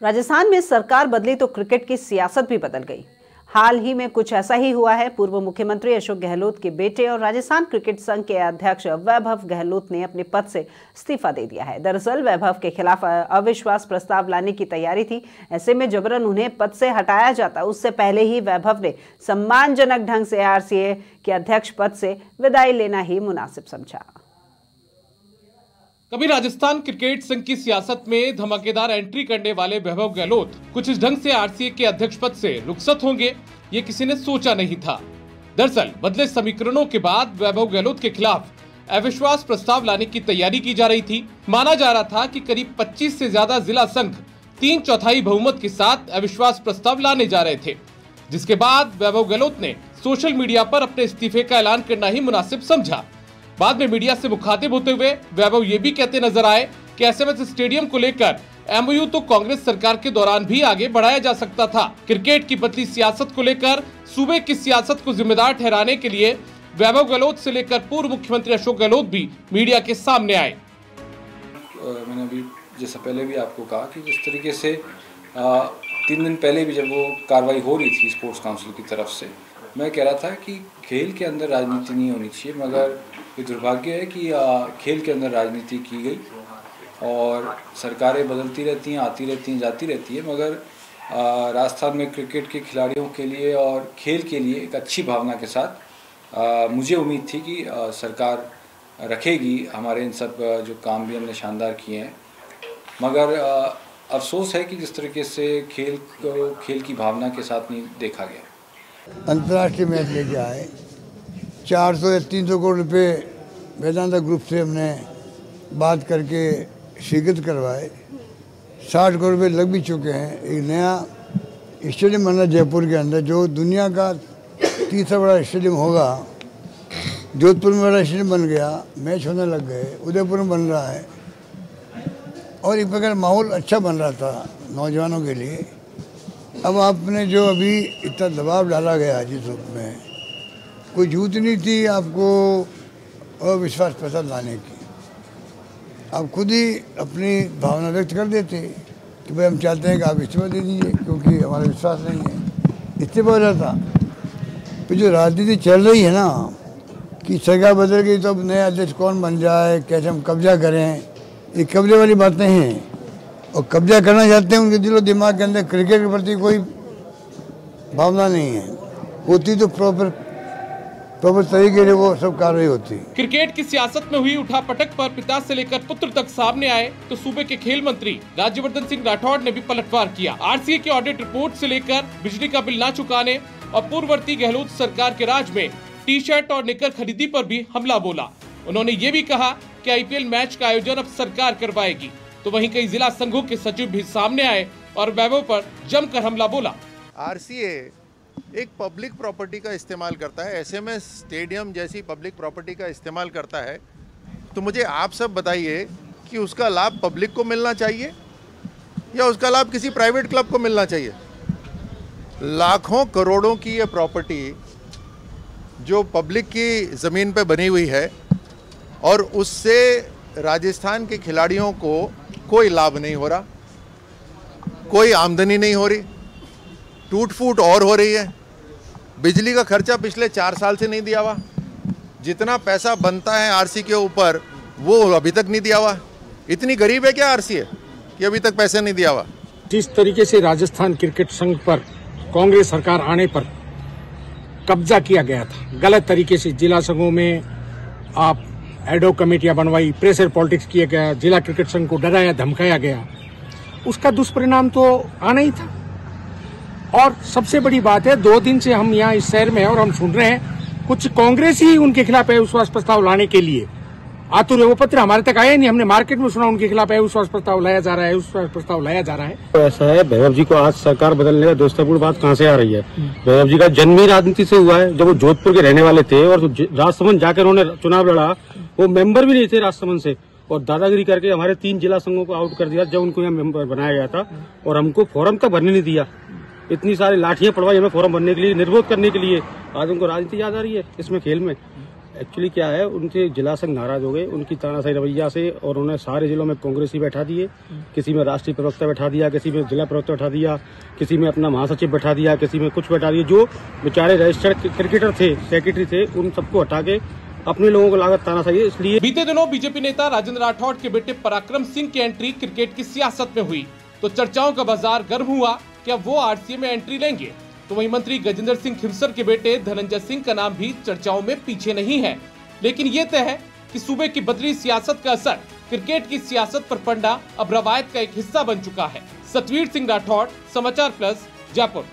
राजस्थान में सरकार बदली तो क्रिकेट की सियासत भी बदल गई। हाल ही में कुछ ऐसा ही हुआ है। पूर्व मुख्यमंत्री अशोक गहलोत के बेटे और राजस्थान क्रिकेट संघ के अध्यक्ष वैभव गहलोत ने अपने पद से इस्तीफा दे दिया है। दरअसल वैभव के खिलाफ अविश्वास प्रस्ताव लाने की तैयारी थी। ऐसे में जबरन उन्हें पद से हटाया जाता, उससे पहले ही वैभव ने सम्मानजनक ढंग से आरसीए के अध्यक्ष पद से विदाई लेना ही मुनासिब समझा। कभी राजस्थान क्रिकेट संघ की सियासत में धमाकेदार एंट्री करने वाले वैभव गहलोत कुछ इस ढंग से आरसीए के अध्यक्ष पद से रुखसत होंगे, ये किसी ने सोचा नहीं था। दरअसल बदले समीकरणों के बाद वैभव गहलोत के खिलाफ अविश्वास प्रस्ताव लाने की तैयारी की जा रही थी। माना जा रहा था कि करीब 25 से ज्यादा जिला संघ 3/4 बहुमत के साथ अविश्वास प्रस्ताव लाने जा रहे थे, जिसके बाद वैभव गहलोत ने सोशल मीडिया पर अपने इस्तीफे का ऐलान करना ही मुनासिब समझा। बाद में मीडिया से मुखातिब होते हुए वैभव ये भी कहते नजर आए कि एसएमएस स्टेडियम को लेकर एमओयू तो कांग्रेस सरकार के दौरान भी आगे बढ़ाया जा सकता था। क्रिकेट की बदली सियासत को लेकर सूबे की सियासत को जिम्मेदार ठहराने के लिए वैभव गहलोत से लेकर पूर्व मुख्यमंत्री अशोक गहलोत भी मीडिया के सामने आए। मैंने अभी जैसा पहले भी आपको कहा कि जिस तरीके से 3 दिन पहले भी जब वो कार्रवाई हो रही थी स्पोर्ट्स काउंसिल की तरफ से, मैं कह रहा था कि खेल के अंदर राजनीति नहीं होनी चाहिए, मगर ये दुर्भाग्य है कि खेल के अंदर राजनीति की गई और सरकारें बदलती रहती हैं, आती रहती हैं, जाती रहती है, मगर राजस्थान में क्रिकेट के खिलाड़ियों के लिए और खेल के लिए एक अच्छी भावना के साथ मुझे उम्मीद थी कि सरकार रखेगी हमारे इन सब जो काम भी हमने शानदार किए हैं। मगर अफसोस है कि जिस तरीके से खेल की भावना के साथ नहीं देखा गया। अंतर्राष्ट्रीय मैच लेके आए, 400 या 300 करोड़ रुपए वेदांता ग्रुप से हमने बात करके स्वीकृत करवाए। 60 करोड़ रुपए लग भी चुके हैं। एक नया स्टेडियम बना जयपुर के अंदर, जो दुनिया का तीसरा बड़ा स्टेडियम होगा। जोधपुर में बड़ा स्टेडियम बन गया, मैच होने लग गए। उदयपुर में बन रहा है और एक प्रकार माहौल अच्छा बन रहा था नौजवानों के लिए। अब आपने जो अभी इतना दबाव डाला गया जिस रूप में, कोई जरूरत नहीं थी आपको अविश्वास प्रस्ताव लाने की। आप खुद ही अपनी भावना व्यक्त कर देते कि भाई हम चाहते हैं कि आप इस्तीफा दे दीजिए क्योंकि हमारा विश्वास नहीं है। इस्तीफा हो जाता। फिर जो राजनीति चल रही है ना कि सरकार बदल गई तो अब नया अध्यक्ष कौन बन जाए, कैसे हम कब्जा करें, ये कब्जे वाली बातें हैं। और कब्जा करना चाहते हैं, उनके दिलो दिमाग के अंदर क्रिकेट के प्रति कोई भावना नहीं है। होती तो प्रॉपर तरीके से वो सब कार्रवाई होती। क्रिकेट की सियासत में हुई उठापटक पर पिता से लेकर पुत्र तक सामने आए तो सूबे के खेल मंत्री राज्यवर्धन सिंह राठौड़ ने भी पलटवार किया। आरसीए की ऑडिट रिपोर्ट से लेकर बिजली का बिल न चुकाने और पूर्ववर्ती गहलोत सरकार के राज में टी शर्ट और निकर खरीदी पर भी हमला बोला। उन्होंने ये भी कहा कि आईपीएल मैच का आयोजन अब सरकार करवाएगी। तो वहीं कई जिला संघों के सचिव भी सामने आए और वैभव पर जमकर हमला बोला। आरसीए एक पब्लिक प्रॉपर्टी का इस्तेमाल करता है, एसएमएस स्टेडियम जैसी पब्लिक प्रॉपर्टी का इस्तेमाल करता है, तो मुझे आप सब बताइए कि उसका लाभ पब्लिक को मिलना चाहिए या उसका लाभ किसी प्राइवेट क्लब को मिलना चाहिए। लाखों करोड़ों की ये प्रॉपर्टी जो पब्लिक की ज़मीन पे बनी हुई है और उससे राजस्थान के खिलाड़ियों को कोई लाभ नहीं हो रहा, कोई आमदनी नहीं हो रही, टूट फूट और हो रही है। बिजली का खर्चा पिछले 4 साल से नहीं दिया हुआ। जितना पैसा बनता है आरसी के ऊपर वो अभी तक नहीं दिया हुआ। इतनी गरीब है क्या आरसीए कि अभी तक पैसा नहीं दिया हुआ। जिस तरीके से राजस्थान क्रिकेट संघ पर कांग्रेस सरकार आने पर कब्जा किया गया था, गलत तरीके से जिला संघों में आप एडोक कमेटियां बनवाई, प्रेशर पॉलिटिक्स किया गया, जिला क्रिकेट संघ को डराया धमकाया गया, उसका दुष्परिणाम तो आना ही था। और सबसे बड़ी बात है, 2 दिन से हम यहाँ इस शहर में हैं और हम सुन रहे हैं कुछ कांग्रेस ही उनके खिलाफ अविश्वास प्रस्ताव लाने के लिए आतुर है। वो पत्र हमारे तक आया नहीं, हमने मार्केट में सुना उनके खिलाफ अविश्वास प्रस्ताव लाया जा रहा है, अविश्वास प्रस्ताव लाया जा रहा है। तो ऐसा है, वैभव जी को आज सरकार बदलने का दोस्तपूर्ण बात कहाँ से आ रही है? वैभव जी का जन्म ही राजनीति से हुआ है। जब वो जोधपुर के रहने वाले थे और राजसमंद जाकर उन्होंने चुनाव लड़ा, वो मेंबर भी नहीं थे राजसमंद से, और दादागिरी करके हमारे 3 जिला संघों को आउट कर दिया जब उनको यहाँ मेंबर बनाया गया था, और हमको फॉर्म तक भरने नहीं दिया। इतनी सारी लाठियां पड़वाई हमें फॉर्म भरने के लिए, निर्विरोध करने के लिए। आज उनको राजनीति याद आ रही है इसमें, खेल में। एक्चुअली क्या है, उनसे जिला संघ नाराज हो गए उनकी तानाशाही रवैया से, और उन्होंने सारे जिलों में कांग्रेसी बैठा दिए। किसी में राष्ट्रीय प्रवक्ता बैठा दिया, किसी में जिला प्रवक्ता बैठा दिया, किसी में अपना महासचिव बैठा दिया, किसी में कुछ बैठा दिया। जो बेचारे रजिस्टर्ड क्रिकेटर थे, सेक्रेटरी थे, उन सबको हटा के अपने लोगों को लागत तानाशाही। इसलिए बीते दिनों बीजेपी नेता राजेंद्र राठौड़ के बेटे पराक्रम सिंह की एंट्री क्रिकेट की सियासत में हुई तो चर्चाओं का बाजार गर्म हुआ। क्या वो आरसीए में एंट्री लेंगे? तो वहीं मंत्री गजेंद्र सिंह खिवसर के बेटे धनंजय सिंह का नाम भी चर्चाओं में पीछे नहीं है। लेकिन ये तय है कि सूबे की बदली सियासत का असर क्रिकेट की सियासत पर पड़ना अब रवायत का एक हिस्सा बन चुका है। सतवीर सिंह राठौड़, समाचार प्लस, जयपुर।